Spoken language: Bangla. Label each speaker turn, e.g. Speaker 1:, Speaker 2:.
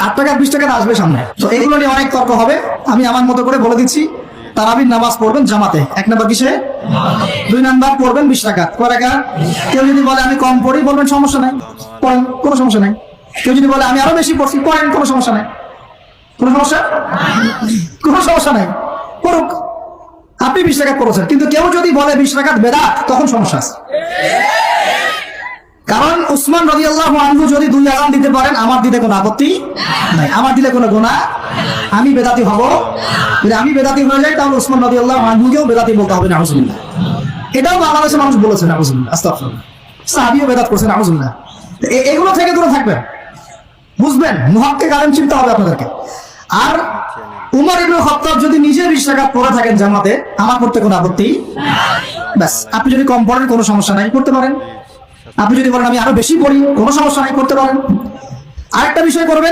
Speaker 1: 8 টাকা 20 টাকা আসবে সামনে। তো এগুলো নিয়ে অনেক তর্ক হবে। আমি আমার মতো করে বলে দিচ্ছি, তারাবির নামাজ পড়বেন জামাতে। 1 নাম্বার কিসে? 2 নাম্বার পড়বেন 20 টাকা। কয় টাকা? কেউ যদি বলে আমি কম পড়ি, বলবেন সমস্যা নাই, পড়েন, কোনো সমস্যা নাই। কেউ যদি বলে আমি আরো বেশি পড়ছি, পড়েন, কোনো সমস্যা নাই। কোনো সমস্যা? কোনো সমস্যা নাই, পড়ুক। আপনি 20 টাকা পড়েছেন, কিন্তু কেউ যদি বলে 20 টাকা বেদাত, তখন সমস্যা আছে। কারণ উসমান রাদিয়াল্লাহু আনহু যদি 2 আযান দিতে পারেন, আমার দিতে কোনো আপত্তি নাই, আমার দিলে কোনো গুনাহ, আমি বেদাতি হব। যদি আমি বেদাতি হয়ে যাই, তাহলে উসমান রাদিয়াল্লাহু আনহুকেও বেদাতি বলতে হবে, নাউজুবিল্লাহ। এটাও বাংলাদেশের মানুষ বলেছে, নাউজুবিল্লাহ, আস্তাগফিরুল্লাহ। সাহাবীও বেদাত করছেন, নাউজুবিল্লাহ। এগুলো থেকে দূরে থাকবেন, বুঝবেন, মুহাক্কিক আলেম চিনতে হবে আপনাদেরকে। আর উমর ইবনে খাত্তাব যদি নিজে 20 টাকা পড়ে থাকেন জামাতে, আমার করতে কোনো আপত্তি নাই। ব্যাস, আপনি যদি কম পড়েন, কোনো সমস্যা নাই, করতে পারেন। আপনি যদি বলেন আমি আরো বেশি পড়ি, কোনো সমস্যা নাই, করতে পারেন। আরেকটা বিষয় করবেন,